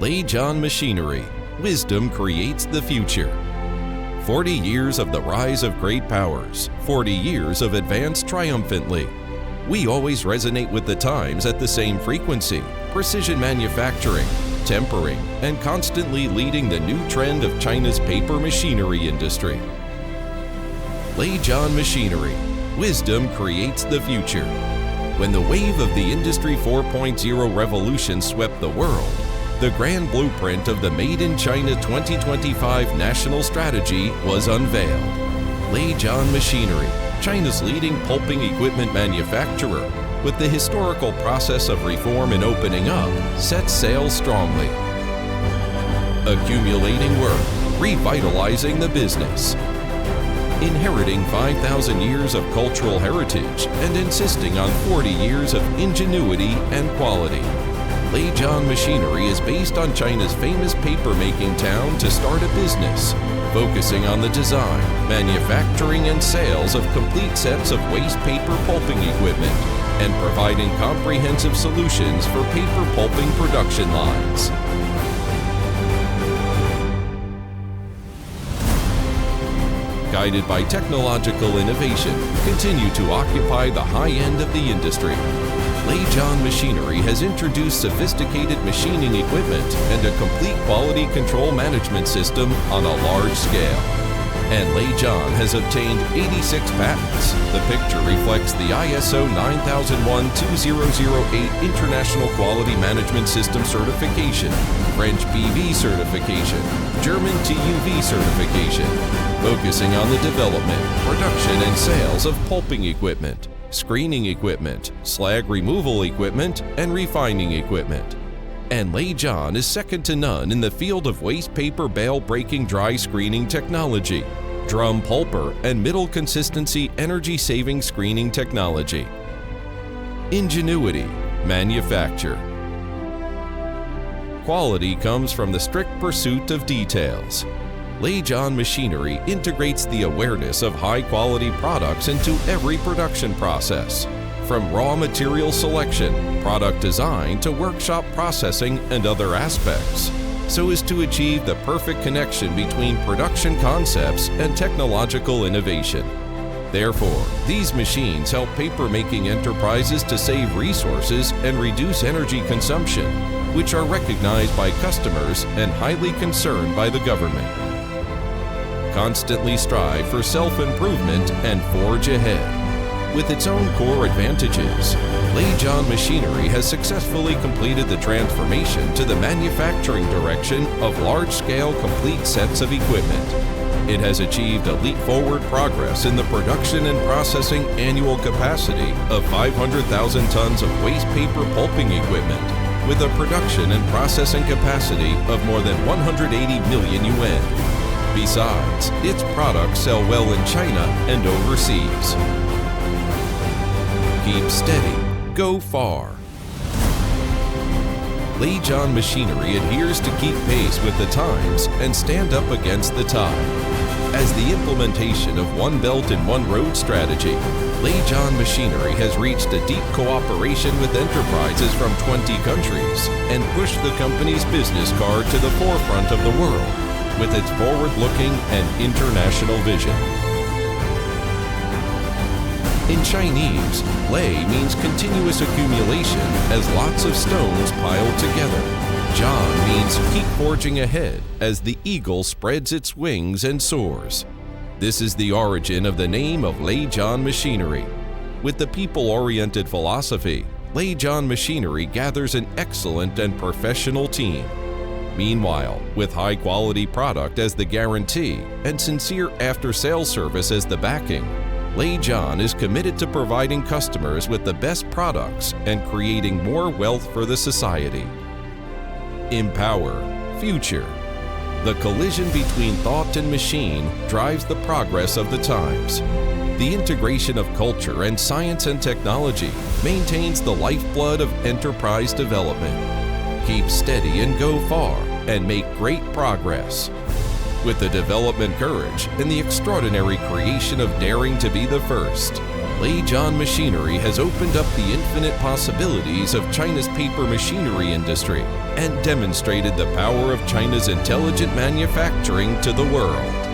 Leizhan Machinery. Wisdom creates the future. 40 years of the rise of great powers, 40 years of advance triumphantly. We always resonate with the times at the same frequency, precision manufacturing, tempering, and constantly leading the new trend of China's paper machinery industry. Leizhan Machinery. Wisdom creates the future. When the wave of the Industry 4.0 revolution swept the world, the grand blueprint of the Made in China 2025 national strategy was unveiled. Leizhan Machinery, China's leading pulping equipment manufacturer, with the historical process of reform and opening up, sets sail strongly. Accumulating work, revitalizing the business. Inheriting 5,000 years of cultural heritage and insisting on 40 years of ingenuity and quality. Leizhan Machinery is based on China's famous paper-making town to start a business, focusing on the design, manufacturing, and sales of complete sets of waste paper pulping equipment, and providing comprehensive solutions for paper pulping production lines. Guided by technological innovation, continue to occupy the high end of the industry. Leizhan Machinery has introduced sophisticated machining equipment and a complete quality control management system on a large scale. And Leizhan has obtained 86 patents. The picture reflects the ISO 9001-2008 International Quality Management System certification, French BV certification, German TUV certification, focusing on the development, production, and sales of pulping equipment, screening equipment, slag removal equipment, and refining equipment. And Leizhan is second to none in the field of waste paper bale breaking dry screening technology, drum pulper, and middle consistency energy-saving screening technology. Ingenuity, manufacture. Quality comes from the strict pursuit of details. Leizhan Machinery integrates the awareness of high-quality products into every production process, from raw material selection, product design, to workshop processing and other aspects, so as to achieve the perfect connection between production concepts and technological innovation. Therefore, these machines help paper-making enterprises to save resources and reduce energy consumption, which are recognized by customers and highly concerned by the government. Constantly strive for self-improvement and forge ahead. With its own core advantages, Leizhan Machinery has successfully completed the transformation to the manufacturing direction of large-scale complete sets of equipment. It has achieved a leap-forward progress in the production and processing annual capacity of 500,000 tons of waste paper pulping equipment, with a production and processing capacity of more than 180 million yuan. Besides, its products sell well in China and overseas. Keep steady, go far. Leizhan Machinery adheres to keep pace with the times and stand up against the tide. As the implementation of One Belt and One Road strategy, Leizhan Machinery has reached a deep cooperation with enterprises from 20 countries and pushed the company's business card to the forefront of the world with its forward-looking and international vision. In Chinese, Lei means continuous accumulation as lots of stones piled together. Zhan means keep forging ahead as the eagle spreads its wings and soars. This is the origin of the name of Leizhan Machinery. With the people-oriented philosophy, Leizhan Machinery gathers an excellent and professional team. Meanwhile, with high-quality product as the guarantee and sincere after-sales service as the backing, Leizhan is committed to providing customers with the best products and creating more wealth for the society. Empower future. The collision between thought and machine drives the progress of the times. The integration of culture and science and technology maintains the lifeblood of enterprise development. Keep steady and go far and make great progress. With the development courage and the extraordinary creation of daring to be the first, Leizhan machinery has opened up the infinite possibilities of China's paper machinery industry and demonstrated the power of China's intelligent manufacturing to the world.